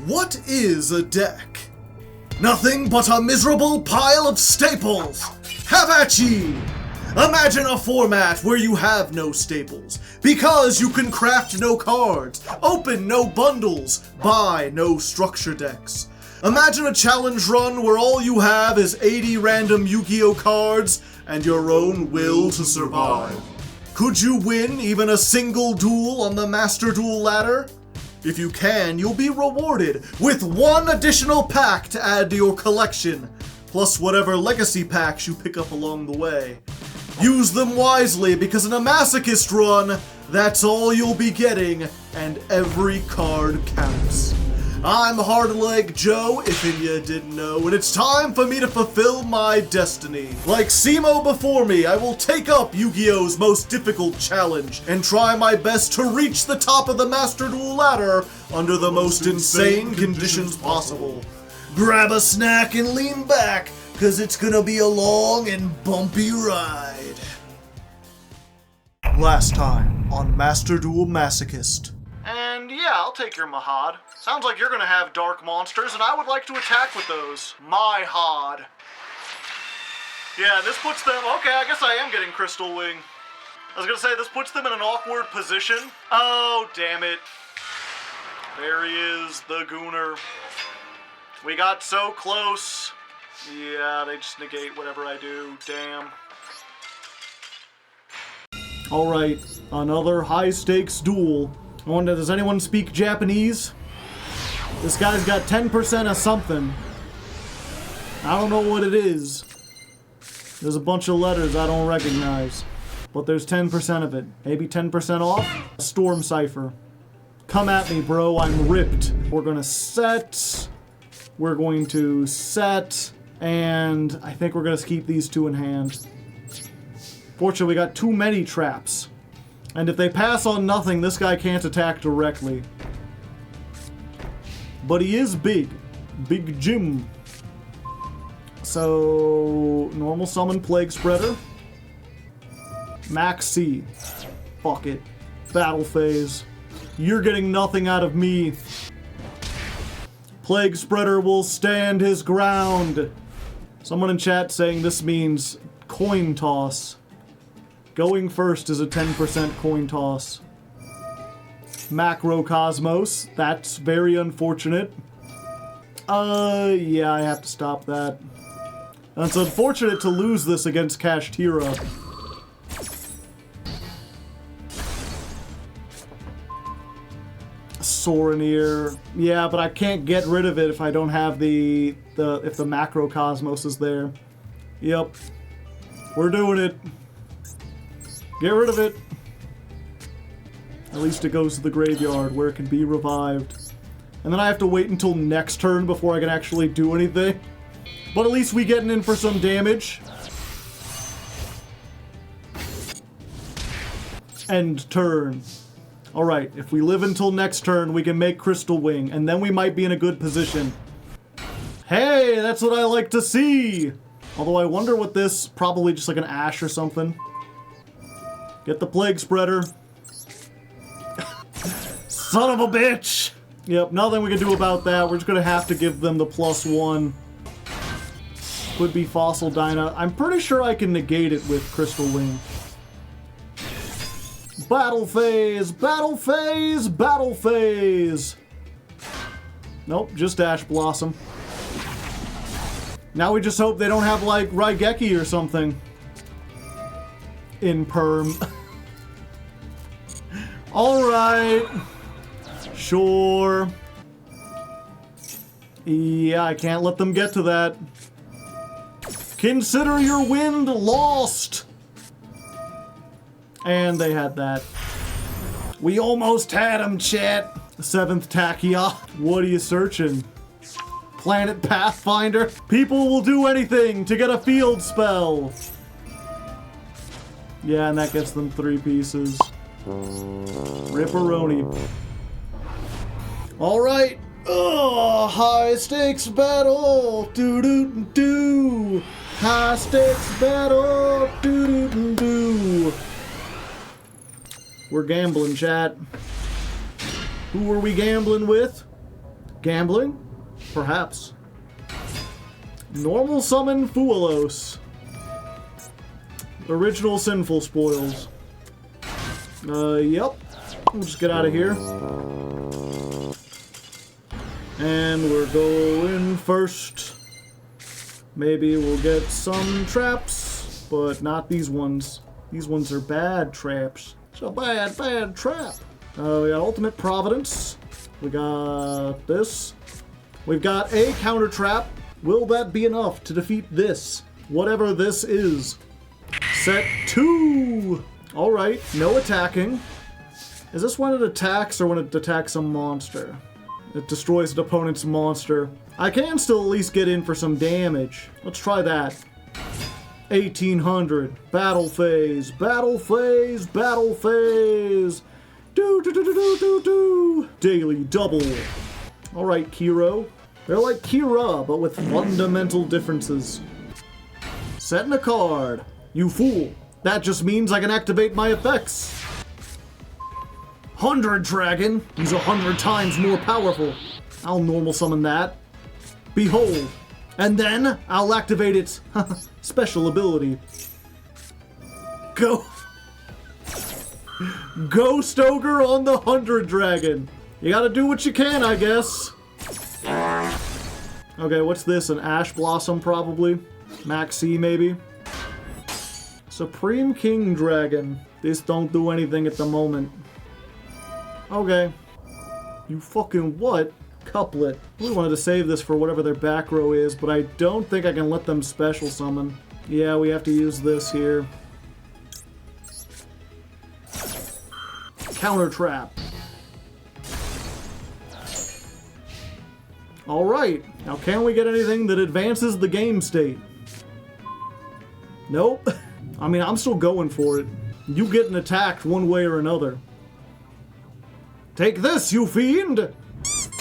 What is a deck? Nothing but a miserable pile of staples! Have at ye! Imagine a format where you have no staples, because you can craft no cards, open no bundles, buy no structure decks. Imagine a challenge run where all you have is 80 random Yu-Gi-Oh cards and your own will to survive. Could you win even a single duel on the Master Duel ladder? If you can, you'll be rewarded with one additional pack to add to your collection, plus whatever legacy packs you pick up along the way. Use them wisely, because in a Masochist run, that's all you'll be getting, and every card counts. I'm Hardleg Joe, if you didn't know, and it's time for me to fulfill my destiny. Like Simo before me, I will take up Yu-Gi-Oh's most difficult challenge and try my best to reach the top of the Master Duel ladder under the most insane conditions possible. Grab a snack and lean back, cause it's gonna be a long and bumpy ride. Last time on Master Duel Masochist. And yeah, I'll take your Mahad. Sounds like you're gonna have dark monsters, and I would like to attack with those. My Hod. Yeah, this puts them... Okay, I guess I am getting Crystal Wing. I was gonna say, this puts them in an awkward position. Oh, damn it. There he is, the Gooner. We got so close. Yeah, they just negate whatever I do. Damn. Alright, another high-stakes duel. I wonder, does anyone speak Japanese? This guy's got 10% of something. I don't know what it is. There's a bunch of letters I don't recognize. But there's 10% of it. Maybe 10% off? Storm Cipher. Come at me, bro. I'm ripped. We're gonna set. We're going to set. And I think we're gonna keep these two in hand. Fortunately, we got too many traps. And if they pass on nothing, this guy can't attack directly. But he is big. Big Jim. So, normal summon Plague Spreader. Max C. Fuck it. Battle phase. You're getting nothing out of me. Plague Spreader will stand his ground. Someone in chat saying this means coin toss. Going first is a 10% coin toss. Macrocosmos. That's very unfortunate. Yeah, I have to stop that. And it's unfortunate to lose this against Kashtira. Soranir. Yeah, but I can't get rid of it if I don't have if the Macrocosmos is there. Yep. We're doing it. Get rid of it. At least it goes to the graveyard where it can be revived. And then I have to wait until next turn before I can actually do anything. But at least we getting in for some damage. End turn. Alright, if we live until next turn, we can make Crystal Wing, and then we might be in a good position. Hey, that's what I like to see! Although I wonder what this, probably just like an Ash or something. Get the Plague Spreader. Son of a bitch! Yep, nothing we can do about that. We're just gonna have to give them the +1. Could be Fossil Dyna. I'm pretty sure I can negate it with Crystal Wing. Battle phase! Battle phase! Battle phase! Nope, just Ash Blossom. Now we just hope they don't have, like, Raigeki or something. In perm. Alright. Sure. Yeah, I can't let them get to that. Consider your wind lost! And they had that. We almost had him, chat. 7th Tachia. What are you searching? Planet Pathfinder? People will do anything to get a field spell. Yeah, and that gets them 3 pieces. Ripperoni. Alright. High stakes battle. Do-do-do-do. High stakes battle. Do-do-do-do. We're gambling, chat. Who are we gambling with? Gambling? Perhaps. Normal summon Fuelos. Original Sinful Spoils. Yep. We'll just get out of here. And we're going first. Maybe we'll get some traps, but not these ones. These ones are bad traps. It's a bad, bad trap. We got Ultimate Providence. We got this. We've got a counter trap. Will that be enough to defeat this? Whatever this is. Set 2! Alright, no attacking. Is this when it attacks or when it attacks a monster? It destroys an opponent's monster. I can still at least get in for some damage. Let's try that. 1800. Battle phase. Battle phase. Battle phase. Do do do do do do do. Daily double. Alright, Kiro. They're like Kira, but with fundamental differences. Setting a card. You fool. That just means I can activate my effects. 100 Dragon. He's 100 times more powerful. I'll normal summon that. Behold. And then I'll activate its special ability. Go. Ghost Ogre on the 100 Dragon. You gotta do what you can, I guess. Okay, what's this? An Ash Blossom, probably? Maxi, maybe? Supreme King Dragon. This don't do anything at the moment. Okay. You fucking what? Couplet. I really wanted to save this for whatever their back row is, but I don't think I can let them special summon. Yeah, we have to use this here. Counter trap. Alright. Now can we get anything that advances the game state? Nope. I mean, I'm still going for it. You getting attacked one way or another. Take this, you fiend!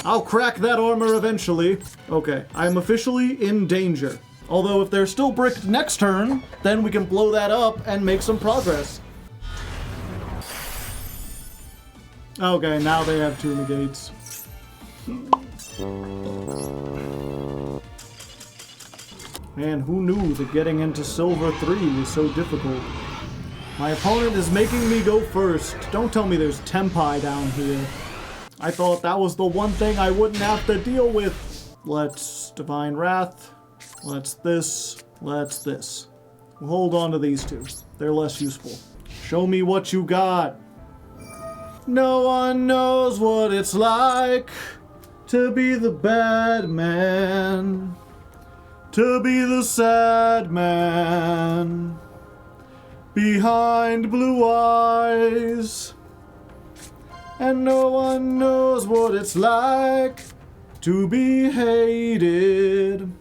I'll crack that armor eventually. Okay, I'm officially in danger. Although if they're still bricked next turn, then we can blow that up and make some progress. Okay, now they have 2 negates. Man, who knew that getting into Silver 3 was so difficult? My opponent is making me go first. Don't tell me there's Tempai down here. I thought that was the one thing I wouldn't have to deal with. Let's Divine Wrath. Let's this. Let's this. We'll hold on to these 2. They're less useful. Show me what you got. No one knows what it's like to be the bad man. To be the sad man. Behind blue eyes. And no one knows what it's like to be hated,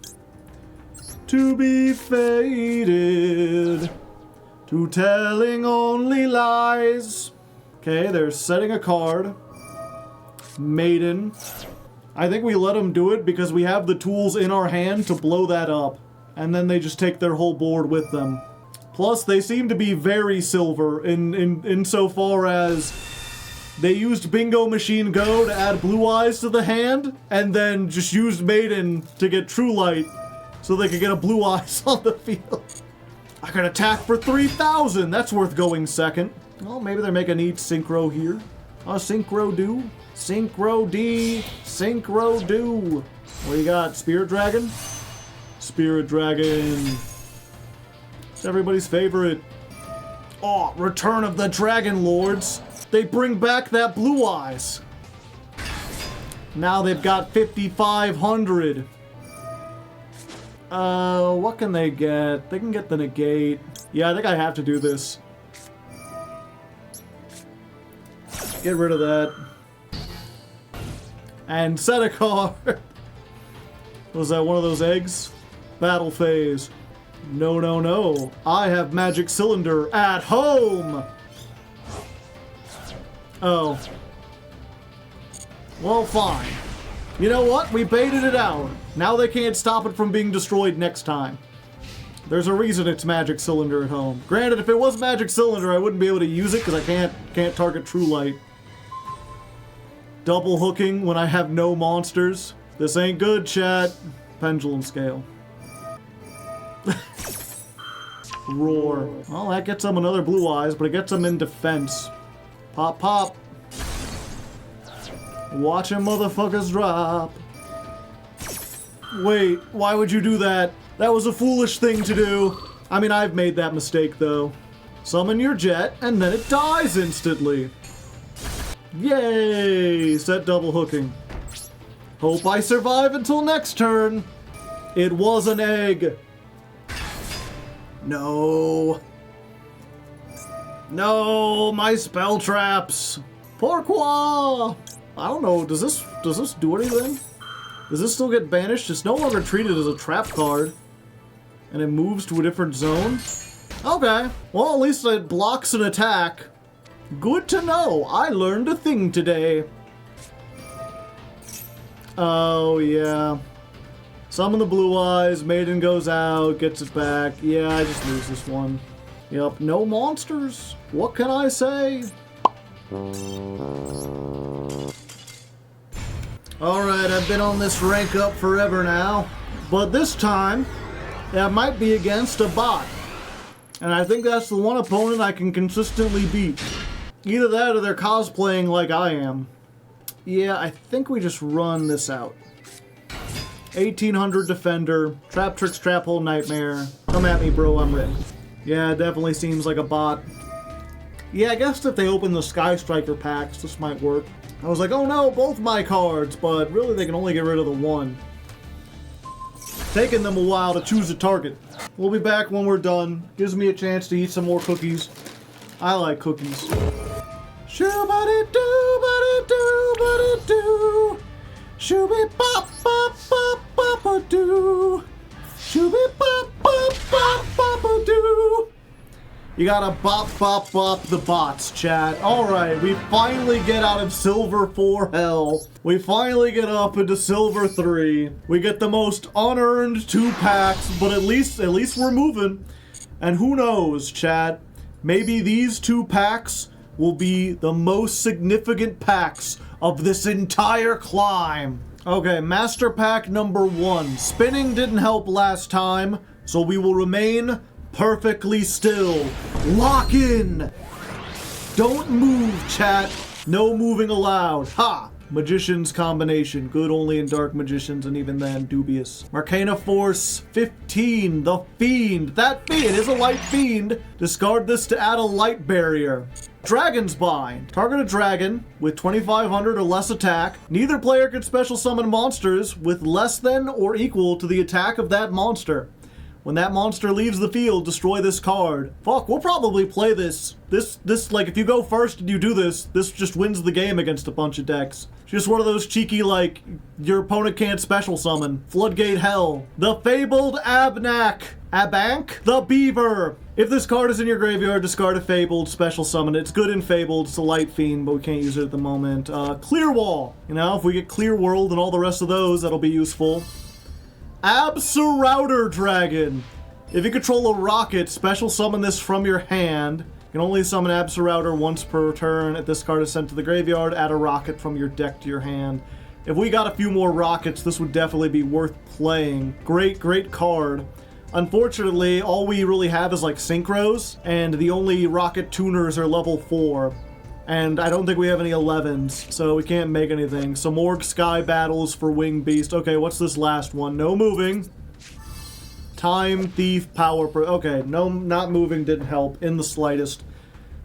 to be faded, to telling only lies. Okay, they're setting a card. Maiden. I think we let them do it because we have the tools in our hand to blow that up. And then they just take their whole board with them. Plus, they seem to be very silver insofar as they used Bingo Machine Go to add Blue Eyes to the hand, and then just used Maiden to get True Light, so they could get a Blue Eyes on the field. I can attack for 3,000! That's worth going second. Well, maybe they're making each Synchro here. Synchro do. Synchro D. Synchro do. What do you got? Spirit Dragon? Spirit Dragon. It's everybody's favorite. Oh, Return of the Dragon Lords. They bring back that Blue Eyes. Now they've got 5,500. What can they get? They can get the negate. Yeah, I think I have to do this. Get rid of that. And set a card. Was that one of those eggs? Battle phase. No, no, no. I have Magic Cylinder at home. Oh. Well, fine. You know what? We baited it out. Now they can't stop it from being destroyed next time. There's a reason it's Magic Cylinder at home. Granted, if it was Magic Cylinder, I wouldn't be able to use it because I can't target True Light. Double hooking when I have no monsters. This ain't good, chat. Pendulum scale. Roar. Well, that gets him another blue eyes, but it gets him in defense. Pop, pop. Watch him motherfuckers drop. Wait, why would you do that? That was a foolish thing to do. I mean, I've made that mistake, though. Summon your jet, and then it dies instantly. Yay! Set double hooking. Hope I survive until next turn. It was an egg. No. No, my spell traps. Pourquoi? I don't know, does this do anything? Does this still get banished? It's no longer treated as a trap card. And it moves to a different zone? Okay. Well, at least it blocks an attack. Good to know. I learned a thing today. Oh, yeah. Summon the blue eyes, Maiden goes out, gets it back. Yeah, I just lose this one. Yep, no monsters. What can I say? Alright, I've been on this rank up forever now. But this time, that might be against a bot. And I think that's the one opponent I can consistently beat. Either that or they're cosplaying like I am. Yeah, I think we just run this out. 1800 Defender, Trap Tricks, Trap Hole, Nightmare. Come at me, bro, I'm ready. Yeah, it definitely seems like a bot. Yeah, I guess if they open the Sky Striker packs, this might work. I was like, oh no, both my cards, but really they can only get rid of the one. Taking them a while to choose a target. We'll be back when we're done. Gives me a chance to eat some more cookies. I like cookies. Shoo-ba-dee-doo-ba-dee-doo-ba-dee-doo. Shoo-be-bop-bop-bop-bop-a-doo. Shoo-be-bop-bop-bop-bop-a-doo. You gotta bop-bop-bop the bots, chat. Alright, we finally get out of Silver 4 hell. We finally get up into Silver 3. We get the most unearned 2 packs, but at least we're moving. And who knows, chat? Maybe these 2 packs will be the most significant packs of this entire climb. Okay, Master Pack number 1. Spinning didn't help last time, so we will remain perfectly still. Lock in! Don't move, chat. No moving allowed. Ha! Magician's combination. Good only in Dark Magicians, and even then, dubious. Arcana Force 15. The Fiend. That Fiend is a light fiend. Discard this to add a light barrier. Dragon's Bind. Target a dragon with 2500 or less attack. Neither player can special summon monsters with less than or equal to the attack of that monster. When that monster leaves the field, destroy this card. Fuck, we'll probably play this. This, like, if you go first and you do this just wins the game against a bunch of decks. Just one of those cheeky, like, your opponent can't special summon. Floodgate Hell. The Fabled Abnac. Abank? The Beaver. If this card is in your graveyard, discard a Fabled, special summon it. It's good in Fabled, it's a light fiend, but we can't use it at the moment. Clear Wall. You know, if we get Clear World and all the rest of those, that'll be useful. Absolouter Dragon. If you control a rocket, special summon this from your hand. You can only summon Absolouter once per turn. If this card is sent to the graveyard, add a rocket from your deck to your hand. If we got a few more rockets, this would definitely be worth playing. Great, great card. Unfortunately, all we really have is like synchros, and the only rocket tuners are level 4. And I don't think we have any 11s, so we can't make anything. Some more Sky Battles for Wing Beast. Okay, what's this last one? No moving. Time Thief Power... Okay, no, not moving didn't help in the slightest.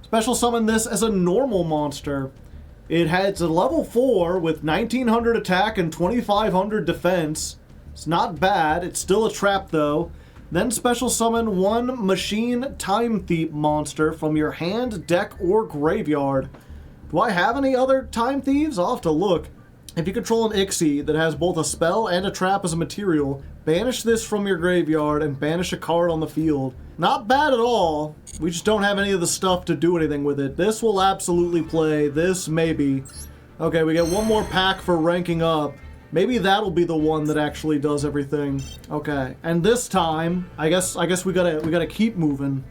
Special summon this as a normal monster. It's a level 4 with 1900 attack and 2500 defense. It's not bad. It's still a trap, though. Then special summon one Machine Time Thief monster from your hand, deck, or graveyard. Do I have any other Time Thieves? I'll have to look. If you control an Ixie that has both a spell and a trap as a material, banish this from your graveyard and banish a card on the field. Not bad at all. We just don't have any of the stuff to do anything with it. This will absolutely play. This, maybe. Okay, we get one more pack for ranking up. Maybe that'll be the one that actually does everything. Okay, and this time, I guess we gotta keep moving.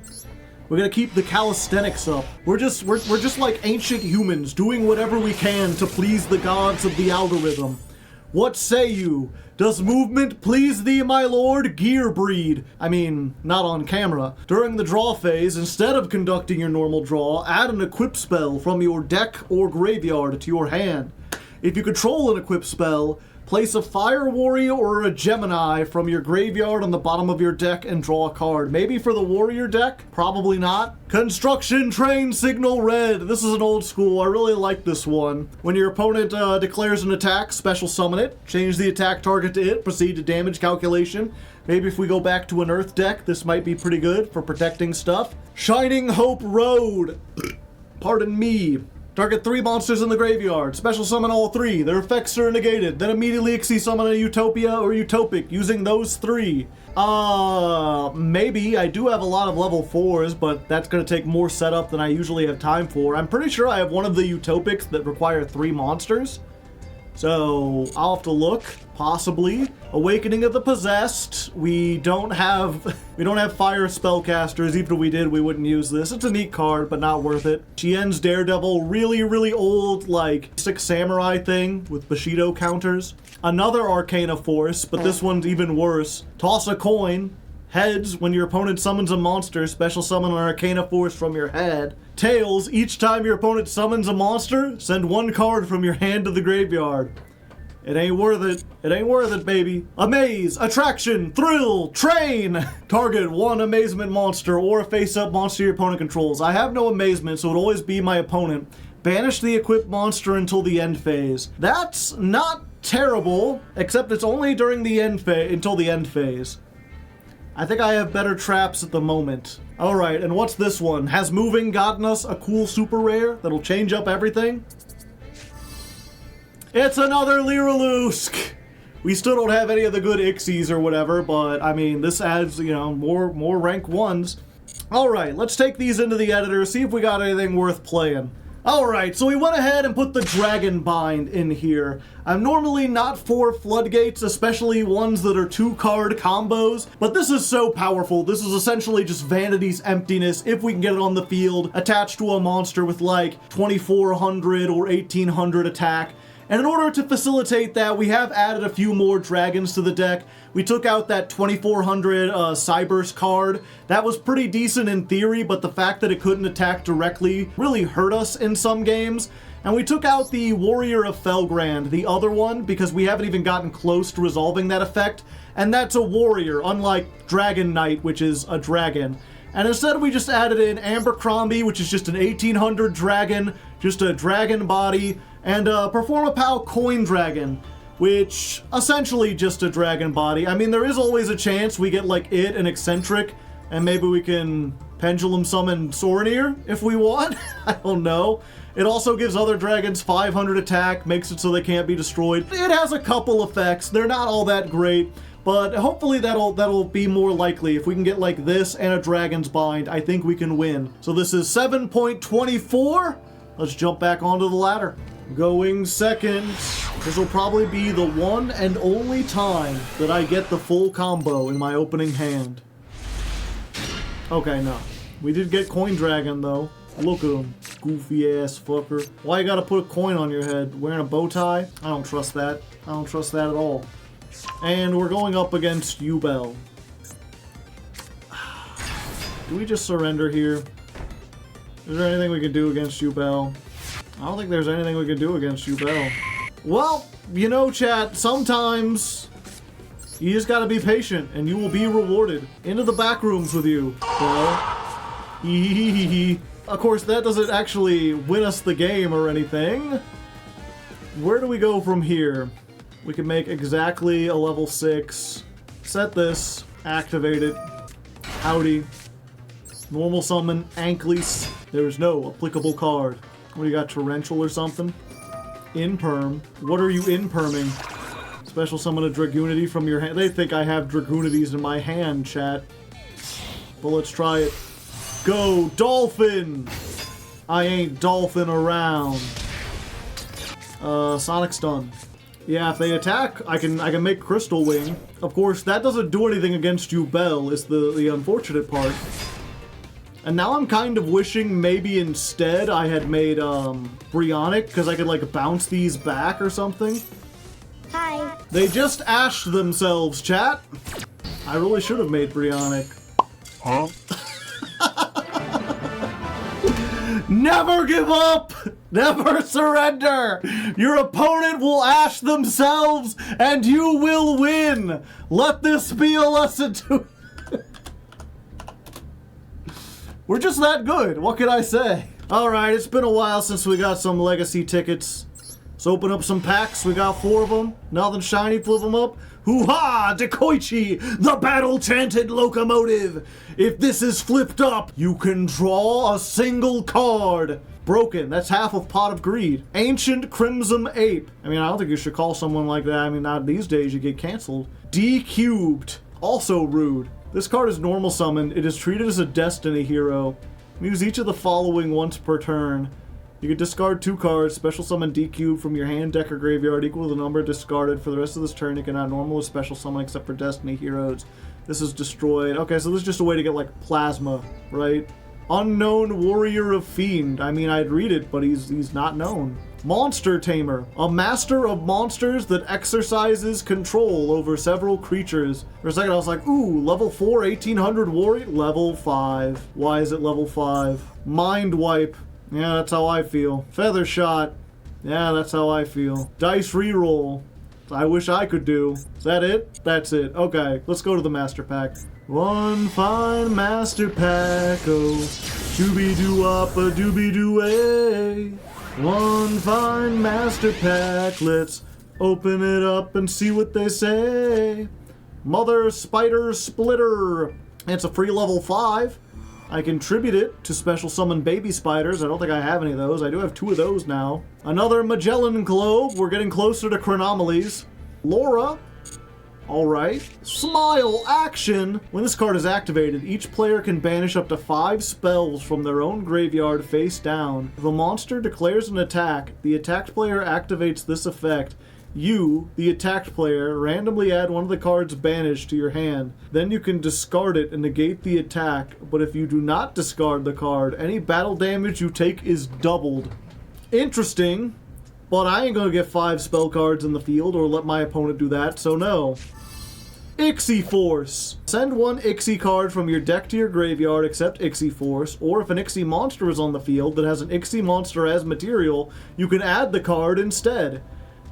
We're gonna keep the calisthenics up. We're just like ancient humans, doing whatever we can to please the gods of the algorithm. What say you? Does movement please thee, my lord? Gear breed. I mean, not on camera. During the draw phase, instead of conducting your normal draw, add an equip spell from your deck or graveyard to your hand. If you control an equip spell, place a Fire Warrior or a Gemini from your graveyard on the bottom of your deck and draw a card. Maybe for the Warrior deck? Probably not. Construction Train Signal Red. This is an old school. I really like this one. When your opponent declares an attack, special summon it. Change the attack target to it. Proceed to damage calculation. Maybe if we go back to an Earth deck, this might be pretty good for protecting stuff. Shining Hope Road. Pardon me. Target 3 monsters in the graveyard. Special summon all 3. Their effects are negated. Then immediately Xyz summon a Utopia or Utopic using those 3. Maybe. I do have a lot of level 4s, but that's going to take more setup than I usually have time for. I'm pretty sure I have one of the Utopics that require 3 monsters. So, I'll have to look. Possibly. Awakening of the Possessed. We don't have fire spellcasters. Even if we did, we wouldn't use this. It's a neat card, but not worth it. Shien's Daredevil. Really, really old, like, 6 Samurai thing with Bushido counters. Another Arcana Force, but this one's even worse. Toss a coin. Heads, when your opponent summons a monster, special summon an Arcana Force from your head. Tails, each time your opponent summons a monster, send 1 card from your hand to the graveyard. It ain't worth it. It ain't worth it, baby. Amaze, Attraction, Thrill, Train. Target 1 amazement monster or a face-up monster your opponent controls. I have no amazement, so it'll always be my opponent. Banish the equipped monster until the end phase. That's not terrible, except it's only during the end until the end phase. I think I have better traps at the moment. Alright, and what's this one? Has Moving gotten us a cool super rare that'll change up everything? It's another Lyrilusk! We still don't have any of the good Ixies or whatever, but I mean, this adds, you know, more rank 1s. Alright, let's take these into the editor, see if we got anything worth playing. Alright, so we went ahead and put the Dragon Bind in here. I'm normally not for Floodgates, especially ones that are 2-card combos, but this is so powerful. This is essentially just Vanity's Emptiness if we can get it on the field, attached to a monster with like 2400 or 1800 attack. And in order to facilitate that, we have added a few more dragons to the deck. We took out that 2400 Cyburst card. That was pretty decent in theory, but the fact that it couldn't attack directly really hurt us in some games. And we took out the Warrior of Felgrand, the other one, because we haven't even gotten close to resolving that effect. And that's a warrior, unlike Dragon Knight, which is a dragon. And instead we just added in Abercrombie, which is just an 1800 dragon, just a dragon body, and Performapal Coin Dragon, which essentially just a dragon body. I mean, there is always a chance we get like it and Eccentric, and maybe we can Pendulum Summon Sorinir if we want. I don't know. It also gives other dragons 500 attack, makes it so they can't be destroyed. It has a couple effects. They're not all that great, but hopefully that'll be more likely. If we can get like this and a Dragon's Bind, I think we can win. So this is 7.24. Let's jump back onto the ladder. Going second. This will probably be the one and only time that I get the full combo in my opening hand. Okay, no. We did get Coin Dragon, though. Look at him. Goofy-ass fucker. Why you gotta put a coin on your head? Wearing a bow tie? I don't trust that. I don't trust that at all. And we're going up against Yubel. Do we just surrender here? Is there anything we can do against Yubel? I don't think there's anything we can do against Yubel. Well, you know, chat, sometimes you just gotta be patient and you will be rewarded. Into the back rooms with you, Hee. Of course, that doesn't actually win us the game or anything. Where do we go from here? We can make exactly a level 6. Set this. Activate it. Howdy. Normal summon. Ankles. There's no applicable card. What do you got? Torrential or something? Imperm. What are you imperming? Special summon a Dragoonity from your hand. They think I have Dragoonities in my hand, chat. But let's try it. Go, Dolphin! I ain't dolphin around. Sonic Stun. Yeah, if they attack, I can make Crystal Wing. Of course, that doesn't do anything against Yubel, is the unfortunate part. And now I'm kind of wishing maybe instead I had made Brionic, because I could like bounce these back or something. Hi. They just ashed themselves, chat. I really should have made Brionic. Huh? Never give up! Never surrender! Your opponent will ash themselves and you will win! Let this be a lesson to... We're just that good, what can I say? Alright, it's been a while since we got some legacy tickets. Let's open up some packs, we got 4 of them. Nothing shiny, flip them up. Hoo-ha! Dekoichi, the battle-chanted locomotive! If this is flipped up, you can draw a single card. Broken, that's half of Pot of Greed. Ancient Crimson Ape. I mean, I don't think you should call someone like that. I mean, not these days, you get canceled. D-Cubed, also rude. This card is normal summoned. It is treated as a Destiny hero. Use each of the following once per turn. You can discard 2 cards, special summon D-Cube from your hand, deck, or graveyard equal to the number discarded. For the rest of this turn, you cannot normal or special summon except for Destiny heroes. This is destroyed. Okay, so this is just a way to get, like, plasma, right? Unknown Warrior of Fiend. I mean, I'd read it, but he's not known. Monster Tamer. A master of monsters that exercises control over several creatures. For a second, I was like, ooh, level 4, 1800 warrior? Level 5. Why is it level 5? Mind Wipe. Yeah, that's how I feel. Feather Shot. Yeah, that's how I feel. Dice Reroll. I wish I could do. Is that it? That's it. Okay, let's go to the Master Pack. One fine Master Pack, oh, shooby-doo-wop-a-dooby-doo-ay. One fine Master Pack, let's open it up and see what they say. Mother Spider Splitter. It's a free level 5. I contribute it to special summon baby spiders. I don't think I have any of those. I do have 2 of those now. Another Magellan Globe. We're getting closer to Chronomalies. Laura. Alright. Smile Action. When this card is activated, each player can banish up to 5 spells from their own graveyard face down. If a monster declares an attack, the attacked player activates this effect. You, the attacked player, randomly add one of the cards banished to your hand. Then you can discard it and negate the attack, but if you do not discard the card, any battle damage you take is doubled. Interesting, but I ain't gonna get 5 spell cards in the field or let my opponent do that, so no. Ixie Force. Send 1 Ixie card from your deck to your graveyard except Ixie Force, or if an Ixie monster is on the field that has an Ixie monster as material, you can add the card instead.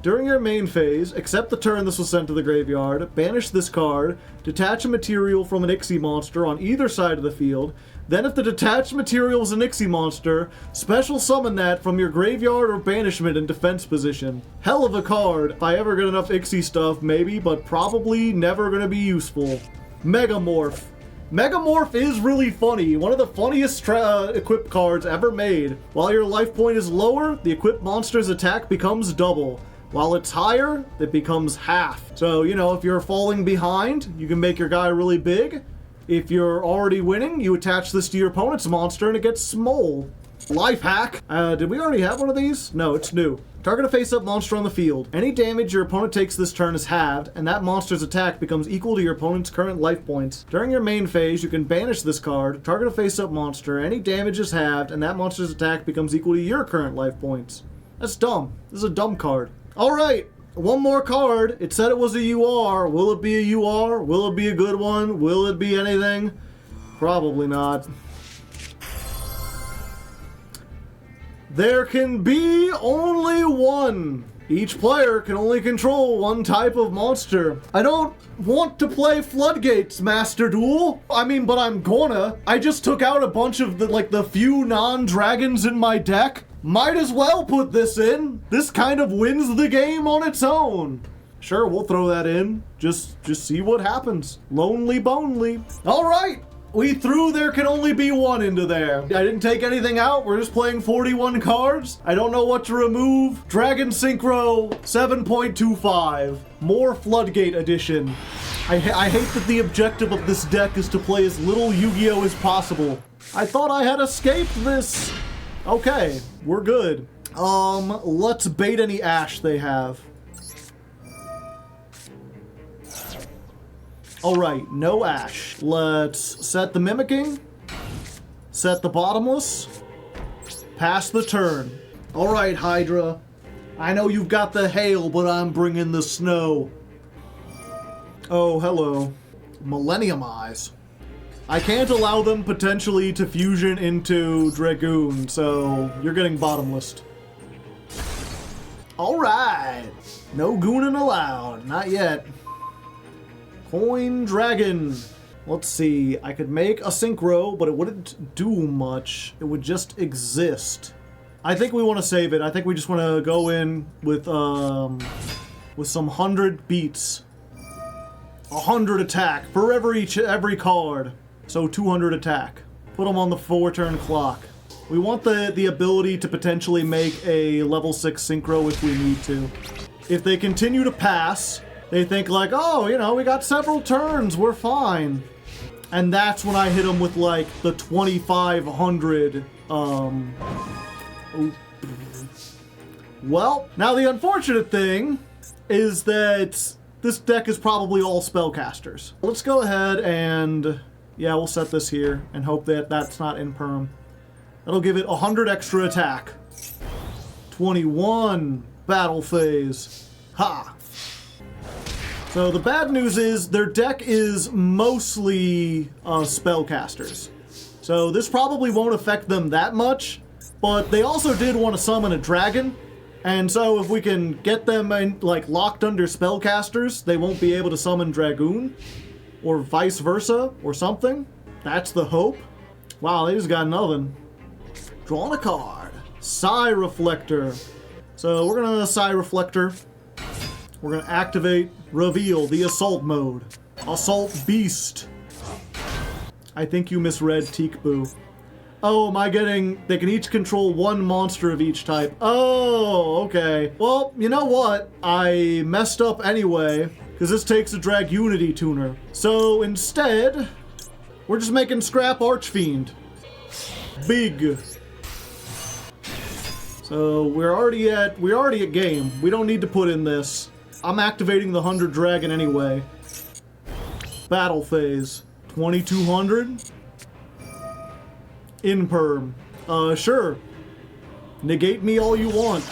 During your main phase, except the turn this was sent to the graveyard, banish this card, detach a material from an Ixie monster on either side of the field, then if the detached material is an Ixie monster, special summon that from your graveyard or banishment in defense position. Hell of a card. If I ever get enough Ixie stuff, maybe, but probably never gonna be useful. Megamorph. Megamorph is really funny. One of the funniest equipped cards ever made. While your life point is lower, the equipped monster's attack becomes double. While it's higher, it becomes half. So, you know, if you're falling behind, you can make your guy really big. If you're already winning, you attach this to your opponent's monster and it gets small. Life hack. Did we already have one of these? No, it's new. Target a face-up monster on the field. Any damage your opponent takes this turn is halved, and that monster's attack becomes equal to your opponent's current life points. During your main phase, you can banish this card, target a face-up monster, any damage is halved, and that monster's attack becomes equal to your current life points. That's dumb. This is a dumb card. Alright, one more card. It said it was a UR. Will it be a UR? Will it be a good one? Will it be anything? Probably not. There can be only one. Each player can only control one type of monster. I don't want to play Floodgates, Master Duel. I mean, but I'm gonna. I just took out a bunch of the few non-dragons in my deck. Might as well put this in. This kind of wins the game on its own. Sure, we'll throw that in. Just see what happens. Lonely Bonely. All right. We threw There Can Only Be One into there. I didn't take anything out. We're just playing 41 cards. I don't know what to remove. Dragon Synchro 7.25. More Floodgate Edition. I hate that the objective of this deck is to play as little Yu-Gi-Oh as possible. I thought I had escaped this. Okay, we're good. Let's bait any ash they have. Alright, no ash. Let's set the Mimicking. Set the bottomless. Pass the turn. Alright, Hydra. I know you've got the hail, but I'm bringing the snow. Oh, hello. Millennium Eyes. I can't allow them potentially to fusion into Dragoon, so you're getting bottomless. Alright. No gooning allowed. Not yet. Coin Dragon. Let's see. I could make a synchro, but it wouldn't do much. It would just exist. I think we want to save it. I think we just want to go in with some 100 beats. 100 attack for every card. So 200 attack. Put them on the 4-turn clock. We want the ability to potentially make a level 6 synchro if we need to. If they continue to pass, they think like, oh, you know, we got several turns, we're fine. And that's when I hit them with like the 2500. Well, now the unfortunate thing is that this deck is probably all spellcasters. Let's go ahead and, yeah, we'll set this here and hope that that's not in perm. That'll give it 100 extra attack. 21 battle phase. Ha! So the bad news is their deck is mostly spellcasters. So this probably won't affect them that much, but they also did want to summon a dragon. And so if we can get them like locked under spellcasters, they won't be able to summon Dragoon, or vice versa, or something. That's the hope. Wow, they just got nothing. Drawing a card. Psi Reflector. So we're gonna Psi Reflector. We're gonna activate, reveal the assault mode. Assault Beast. I think you misread Teekboo. Oh, am I getting... They can each control one monster of each type. Oh, okay. Well, you know what? I messed up anyway, because this takes a Dragunity tuner. So instead, we're just making Scrap Archfiend. Big. So we're already at game. We don't need to put in this. I'm activating the 100 Dragon anyway. Battle phase. 2200. In perm. Sure. Negate me all you want.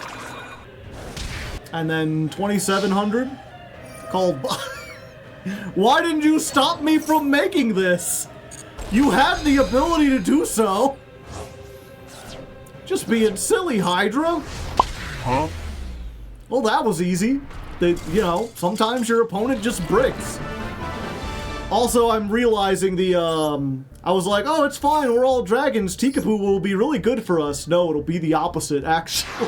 And then 2700. Called... Why didn't you stop me from making this? You had the ability to do so. Just being silly, Hydra. Huh? Well, that was easy. You know, sometimes your opponent just bricks. Also, I'm realizing I was like, oh, it's fine, we're all dragons. Teekboo will be really good for us. No, it'll be the opposite, actually.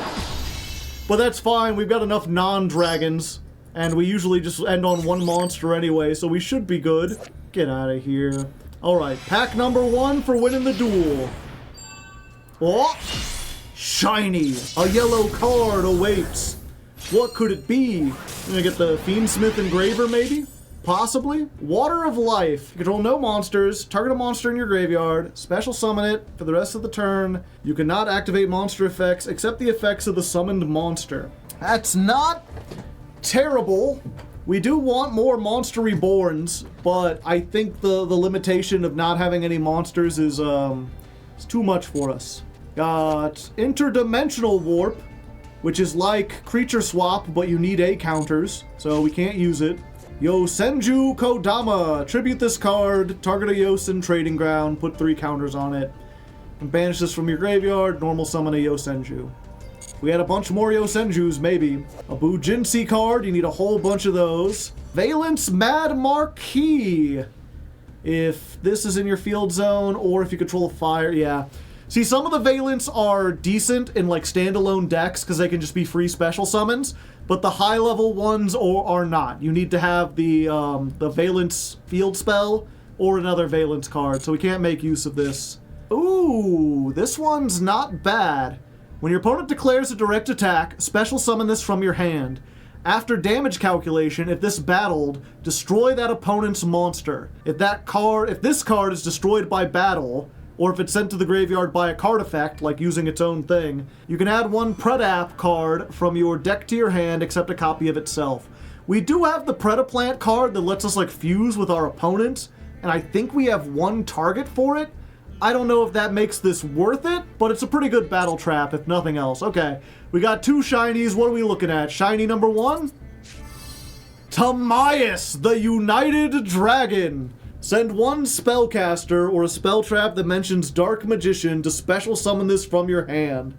But that's fine, we've got enough non-dragons. And we usually just end on one monster anyway, so we should be good. Get out of here. Alright, pack number 1 for winning the duel. Oh! Shiny! A yellow card awaits. What could it be? Gonna get the Fiendsmith Engraver, maybe? Possibly. Water of Life. You control no monsters. Target a monster in your graveyard. Special summon it for the rest of the turn. You cannot activate monster effects except the effects of the summoned monster. That's not terrible. We do want more Monster Reborns, but I think the limitation of not having any monsters is too much for us. Got Interdimensional Warp, which is like Creature Swap, but you need A counters, so we can't use it. Yosenju Kodama. Tribute this card, target a Yosen trading ground, put 3 counters on it, and banish this from your graveyard, normal summon a Yosenju. If we had a bunch more Yosenjus, maybe. A Bujinsi card, you need a whole bunch of those. Valence Mad Marquis. If this is in your field zone, or if you control a fire, yeah. See, some of the Valence are decent in like standalone decks, because they can just be free special summons. But the high-level ones are not. You need to have the Valence field spell or another Valence card, so we can't make use of this. Ooh, this one's not bad. When your opponent declares a direct attack, special summon this from your hand. After damage calculation, if this battled, destroy that opponent's monster. If this card is destroyed by battle, or if it's sent to the graveyard by a card effect, like using its own thing, you can add 1 Predap card from your deck to your hand, except a copy of itself. We do have the Predaplant card that lets us like fuse with our opponent, and I think we have 1 target for it. I don't know if that makes this worth it, but it's a pretty good battle trap, if nothing else. Okay, we got 2 shinies. What are we looking at? Shiny number 1? Tamias, the United Dragon. Send 1 spellcaster or a spell trap that mentions Dark Magician to special summon this from your hand.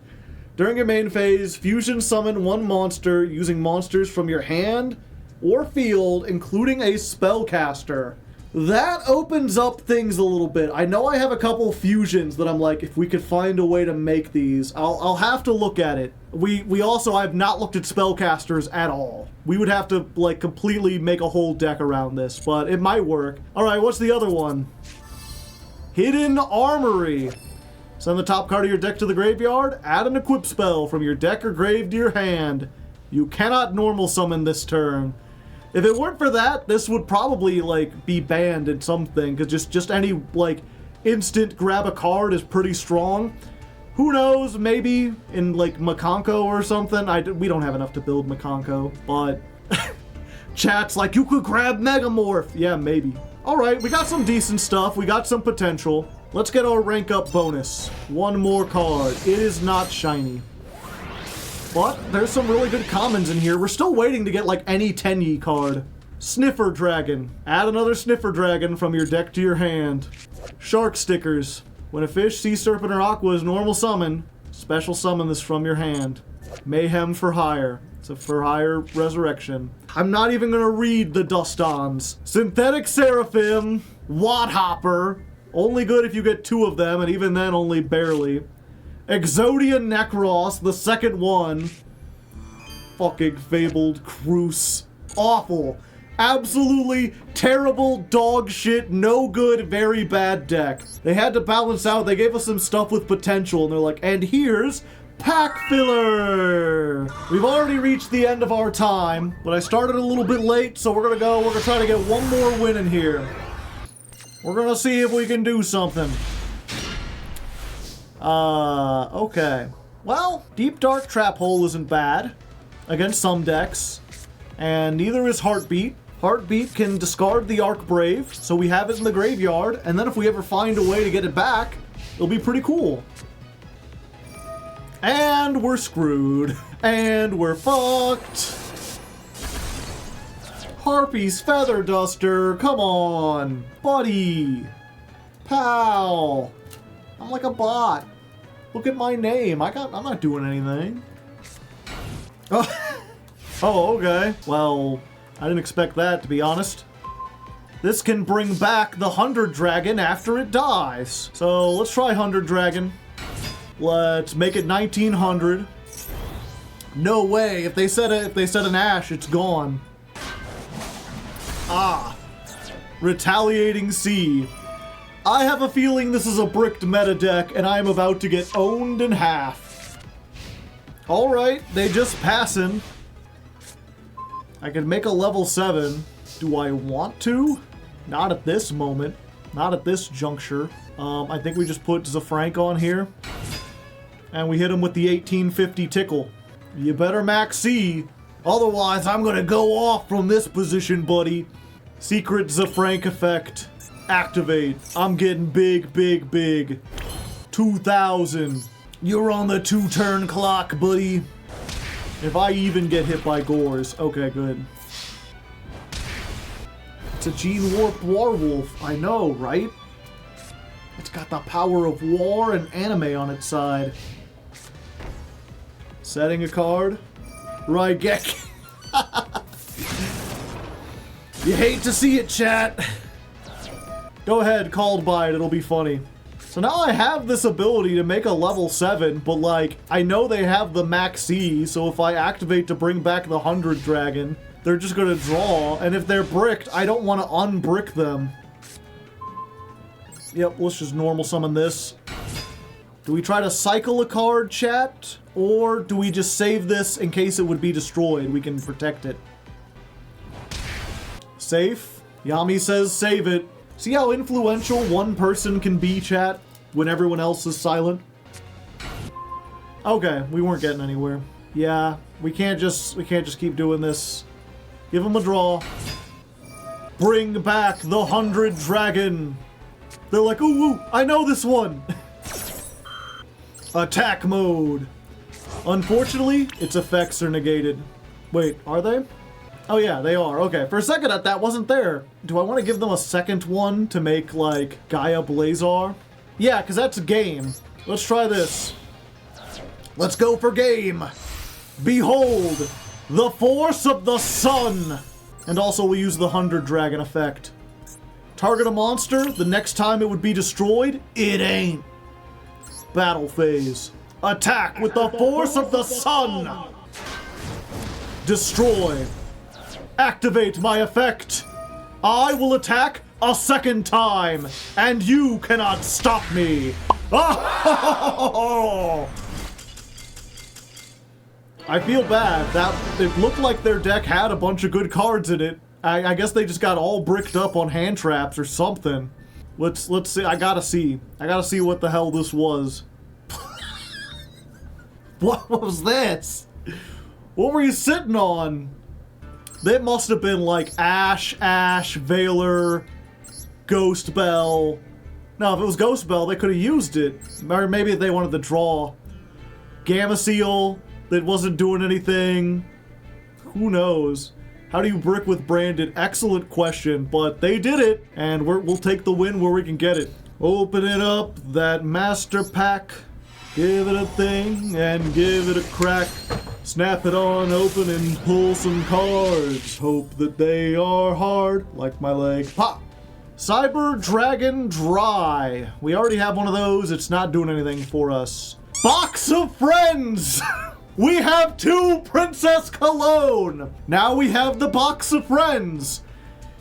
During your main phase, fusion summon 1 monster using monsters from your hand or field, including a spellcaster. That opens up things a little bit. I know I have a couple fusions that I'm like, if we could find a way to make these, I'll have to look at it. We also, I've not looked at spellcasters at all. We would have to, like, completely make a whole deck around this, but it might work. Alright, what's the other one? Hidden Armory. Send the top card of your deck to the graveyard, add an equip spell from your deck or grave to your hand. You cannot normal summon this turn. If it weren't for that, this would probably, like, be banned in something, because just any, like, instant grab a card is pretty strong. Who knows, maybe in, like, Makonko or something. We don't have enough to build Makonko, but chat's like, you could grab Megamorph. Yeah, maybe. Alright, we got some decent stuff. We got some potential. Let's get our rank up bonus. 1 more card. It is not shiny. But there's some really good commons in here. We're still waiting to get, like, any Tenyi card. Sniffer Dragon. Add another Sniffer Dragon from your deck to your hand. Shark Stickers. When a fish, sea serpent, or aqua is normal summon, special summon this from your hand. Mayhem for Hire. It's a for hire resurrection. I'm not even gonna read the Dust-Ons. Synthetic Seraphim. Wadhopper. Only good if you get 2 of them, and even then only barely. Exodia Necros, the second one. Fucking fabled Cruz. Awful. Absolutely terrible dog shit, no good, very bad deck. They had to balance out, they gave us some stuff with potential, and they're like, and here's Pack Filler! We've already reached the end of our time, but I started a little bit late, so we're gonna try to get 1 more win in here. We're gonna see if we can do something. Okay. Well, Deep Dark Trap Hole isn't bad against some decks, and neither is Heartbeat. Heartbeat can discard the Arc Brave, so we have it in the graveyard, and then if we ever find a way to get it back, it'll be pretty cool. And we're screwed. And we're fucked. Harpy's Feather Duster, come on, buddy. Pal. I'm like a bot. Look at my name. I'm not doing anything. Oh, okay. Well, I didn't expect that, to be honest. This can bring back the 100 Dragon after it dies. So let's try 100 Dragon. Let's make it 1900. No way. If they said an Ash, it's gone. Ah. Retaliating Sea. I have a feeling this is a bricked meta deck, and I am about to get owned in half. Alright, they just passing. I can make a level 7. Do I want to? Not at this moment. Not at this juncture. I think we just put Zafrank on here. And we hit him with the 1850 tickle. You better max C. Otherwise, I'm gonna go off from this position, buddy. Secret Zafrank effect. Activate. I'm getting big, big, big. 2000. You're on the 2-turn clock, buddy. If I even get hit by Gores. Okay, good. It's a Gene Warp Warwolf. I know, right? It's got the power of war and anime on its side. Setting a card. Raigeki. You hate to see it, chat. Go ahead, called by it, it'll be funny. So now I have this ability to make a level 7, but like, I know they have the max C, so if I activate to bring back the 100 Dragon, they're just gonna draw, and if they're bricked, I don't want to unbrick them. Yep, let's just normal summon this. Do we try to cycle a card, chat? Or do we just save this in case it would be destroyed? We can protect it. Safe. Yami says save it. See how influential one person can be, chat, when everyone else is silent? Okay, we weren't getting anywhere. Yeah, we can't just keep doing this. Give him a draw. Bring back the 100 Dragon. They're like, ooh, I know this one. Attack mode. Unfortunately, its effects are negated. Wait, are they? Oh yeah, they are. Okay, for a second that wasn't there. Do I want to give them a second one to make, like, Gaia Blazar? Yeah, because that's a game. Let's try this. Let's go for game. Behold, the force of the sun. And also we use the 100 Dragon effect. Target a monster, the next time it would be destroyed, it ain't. Battle phase. Attack with the force of the sun. Destroy. Activate my effect. I will attack a second time, and you cannot stop me. Oh! I feel bad. That it looked like their deck had a bunch of good cards in it. I guess they just got all bricked up on hand traps or something. Let's see. I gotta see what the hell this was. What was this? What were you sitting on? That must have been like Ash, Veiler, Ghost Bell. No, if it was Ghost Bell, they could have used it. Or maybe they wanted to draw Gamma Seal that wasn't doing anything. Who knows? How do you brick with Branded? Excellent question, but they did it, and we'll take the win where we can get it. Open it up, that master pack. Give it a thing and give it a crack. Snap it on open and pull some cards. Hope that they are hard, like my leg. Pop! Cyber Dragon Dry. We already have one of those. It's not doing anything for us. Box of Friends! We have 2 Princess Cologne! Now we have the Box of Friends!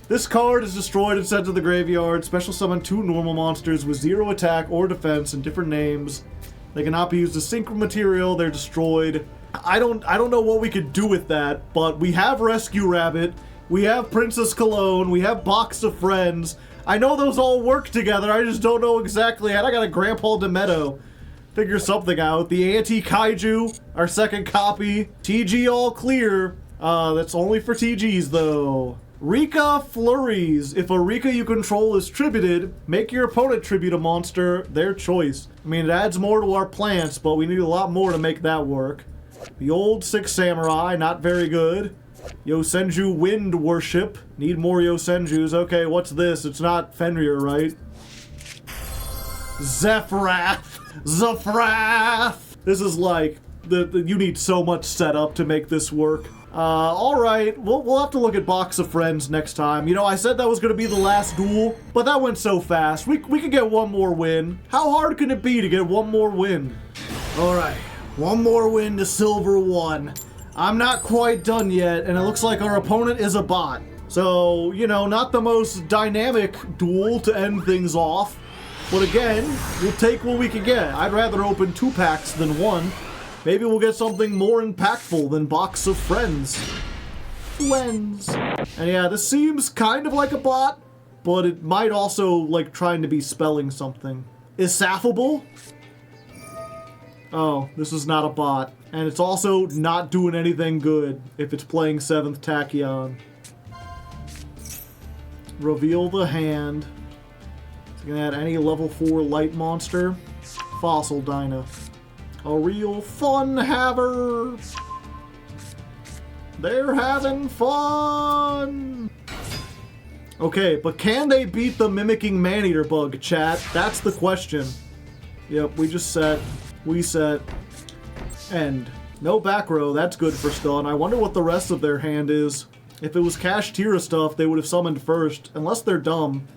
This card is destroyed and sent to the graveyard. Special summon 2 normal monsters with 0 attack or defense and different names. They cannot be used as synchro material. They're destroyed. I don't know what we could do with that, but we have Rescue Rabbit, we have Princess Cologne, we have Box of Friends. I know those all work together, I just don't know exactly how. I got a Grandpa Demeto. Figure something out. The Anti-Kaiju, our second copy. TG all clear. That's only for TGs though. Rika Flurries. If a Rika you control is tributed, make your opponent tribute a monster, their choice. I mean, it adds more to our plants, but we need a lot more to make that work. The old 6 Samurai, not very good. Yosenju Wind Worship. Need more Yosenjus. Okay, what's this? It's not Fenrir, right? Zephyrath. This is like, you need so much setup to make this work. Alright, we'll have to look at Box of Friends next time. You know, I said that was gonna be the last duel, but that went so fast. We could get one more win. How hard can it be to get one more win? Alright, one more win to Silver 1. I'm not quite done yet, and it looks like our opponent is a bot. So, you know, not the most dynamic duel to end things off. But again, we'll take what we can get. I'd rather open 2 packs than 1. Maybe we'll get something more impactful than Box of Friends. And yeah, this seems kind of like a bot, but it might also like trying to be spelling something. Is Saffable? Oh, this is not a bot. And it's also not doing anything good if it's playing 7th Tachyon. Reveal the hand. So you can add any level 4 light monster. Fossil Dyna. A real fun haver. They're having fun. Okay, but can they beat the mimicking Maneater bug, chat? That's the question. Yep, we just set. We set. End. No back row, that's good for stun. I wonder what the rest of their hand is. If it was Cash Tira stuff, they would have summoned first. Unless they're dumb.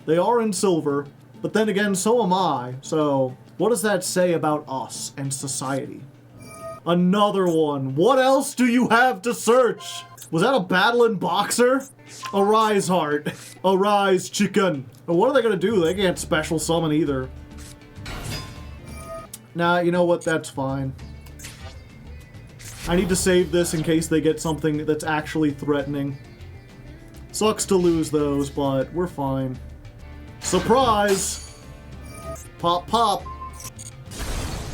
They are in silver. But then again, so am I. So, what does that say about us and society? Another one. What else do you have to search? Was that a battling boxer? Arise, heart. Arise, chicken. But what are they gonna do? They can't special summon either. Nah, you know what? That's fine. I need to save this in case they get something that's actually threatening. Sucks to lose those, but we're fine. Surprise! Pop, pop.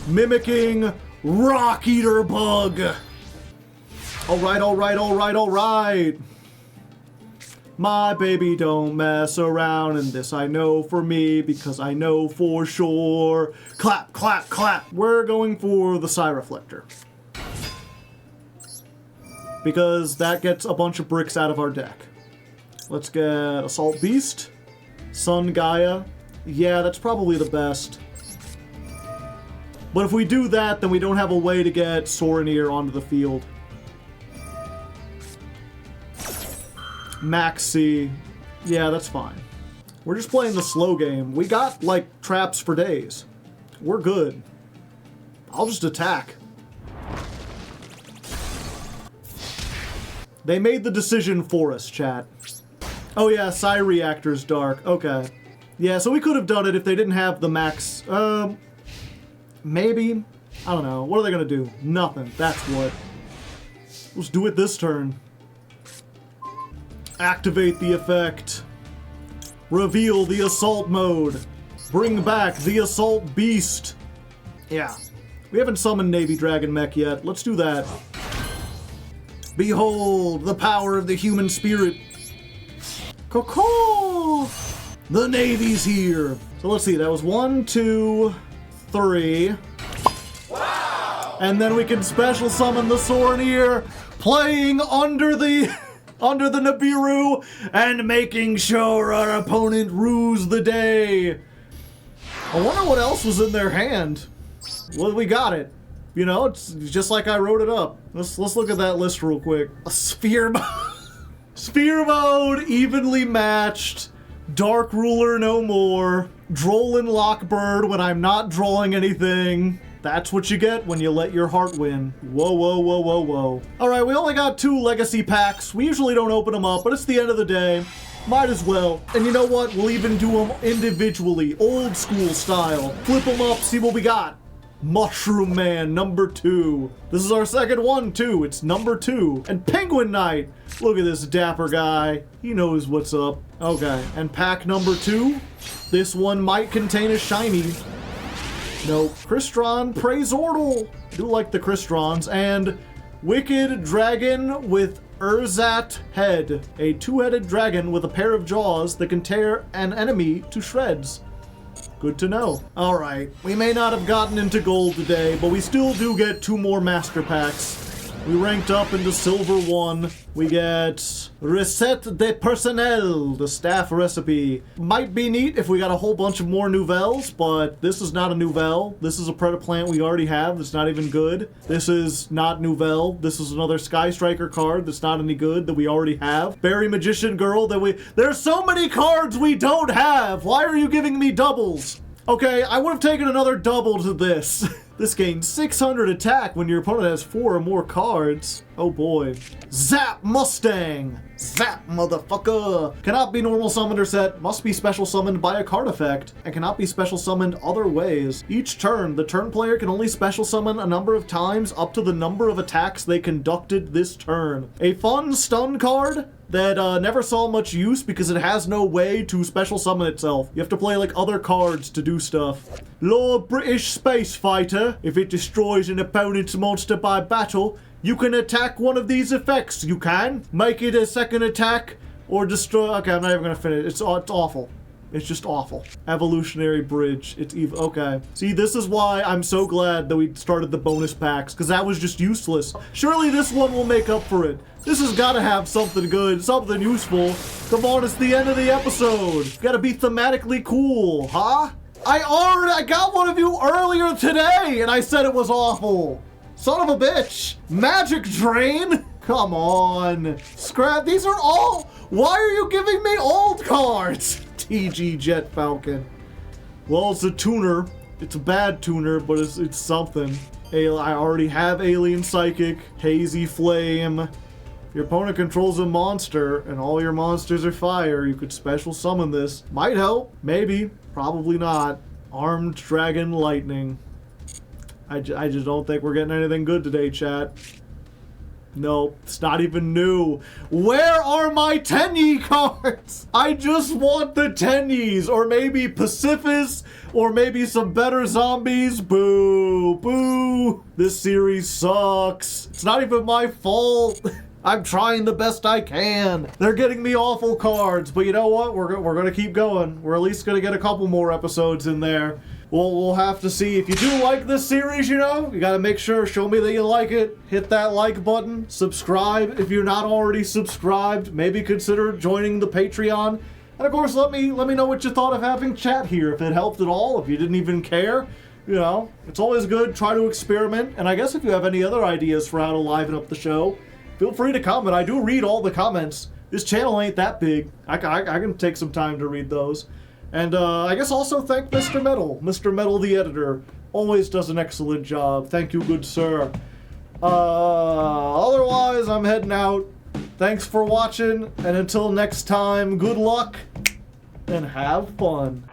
Mimicking Rock Eater Bug. Alright. My baby don't mess around, and this I know for me, because I know for sure. Clap, clap, clap. We're going for the Psy Reflector, because that gets a bunch of bricks out of our deck. Let's get Assault Beast, Sun Gaia. Yeah, that's probably the best. But if we do that, then we don't have a way to get Sorinir onto the field. Maxi. Yeah, that's fine. We're just playing the slow game. We got, like, traps for days. We're good. I'll just attack. They made the decision for us, chat. Oh yeah, Psy Reactor's dark. Okay. Yeah, so we could have done it if they didn't have the max. Maybe. I don't know. What are they gonna do? Nothing. That's what. Let's do it this turn. Activate the effect. Reveal the assault mode. Bring back the assault beast. Yeah. We haven't summoned Navy Dragon Mech yet. Let's do that. Behold the power of the human spirit. Caw-caw! The Navy's here. So let's see. That was 1, 2, 3. Wow! And then we can special summon the Sorinir, playing under the Nibiru and making sure our opponent rues the day. I wonder what else was in their hand. Well, we got it. You know, it's just like I wrote it up. Let's look at that list real quick. A sphere mode. Sphere mode, evenly matched. Dark Ruler no more. Droll and Lockbird when I'm not drawing anything. That's what you get when you let your heart win. Whoa, whoa, whoa, whoa, whoa. Alright, we only got 2 legacy packs. We usually don't open them up, but it's the end of the day. Might as well. And you know what? We'll even do them individually, old school style. Flip them up, see what we got. Mushroom Man, number 2. This is our second one, too. It's number 2. And Penguin Knight. Look at this dapper guy. He knows what's up. Okay, and pack number 2. This one might contain a shiny. No, Crystron Praizordle. I do like the Crystrons. And Wicked Dragon with Urzat Head. A 2-headed dragon with a pair of jaws that can tear an enemy to shreds. Good to know. Alright, we may not have gotten into gold today, but we still do get 2 more master packs. We ranked up into silver 1. We get Recette de Personnel, the staff recipe. Might be neat if we got a whole bunch of more nouvelles, but this is not a nouvelle. This is a Predaplant we already have that's not even good. This is not nouvelle. This is another Sky Striker card that's not any good that we already have. Berry Magician Girl that we... There's so many cards we don't have! Why are you giving me doubles? Okay, I would have taken another double to this. This gains 600 attack when your opponent has 4 or more cards. Oh boy. Zap Mustang! Zap, motherfucker! Cannot be normal summoned or set, must be special summoned by a card effect, and cannot be special summoned other ways. Each turn, the turn player can only special summon a number of times up to the number of attacks they conducted this turn. A fun stun card that never saw much use because it has no way to special summon itself. You have to play like other cards to do stuff. Lord British Space Fighter. If it destroys an opponent's monster by battle, you can attack one of these effects. You can make it a second attack or destroy. Okay, I'm not even gonna finish. It's awful. It's just awful. Evolutionary Bridge. It's evil. Okay. See, this is why I'm so glad that we started the bonus packs, because that was just useless. Surely this one will make up for it. This has got to have something good, something useful. Come on, it's the end of the episode. Gotta be thematically cool, huh? I got one of you earlier today, and I said it was awful. Son of a bitch. Magic Drain? Come on. Scrap. These are all... Why are you giving me old cards? TG Jet Falcon. Well, it's a tuner. It's a bad tuner, but it's something. I already have Alien Psychic, Hazy Flame. If your opponent controls a monster and all your monsters are fire, you could special summon this. Might help. Maybe. Probably not. Armed Dragon Lightning. I just don't think we're getting anything good today, chat. Nope, it's not even new. Where are my Tenyi cards? I just want the Tenyis, or maybe Pacifist, or maybe some better zombies. Boo, boo. This series sucks. It's not even my fault. I'm trying the best I can. They're getting me awful cards, but you know what? We're gonna keep going. We're at least gonna get a couple more episodes in there. We'll have to see. If you do like this series, you know, you gotta make sure, show me that you like it. Hit that like button. Subscribe if you're not already subscribed. Maybe consider joining the Patreon. And of course, let me know what you thought of having chat here. If it helped at all, if you didn't even care. You know, it's always good. Try to experiment. And I guess if you have any other ideas for how to liven up the show, feel free to comment. I do read all the comments. This channel ain't that big. I can take some time to read those. And I guess also thank Mr. Metal. Mr. Metal, the editor, always does an excellent job. Thank you, good sir. Otherwise, I'm heading out. Thanks for watching, and until next time, good luck and have fun.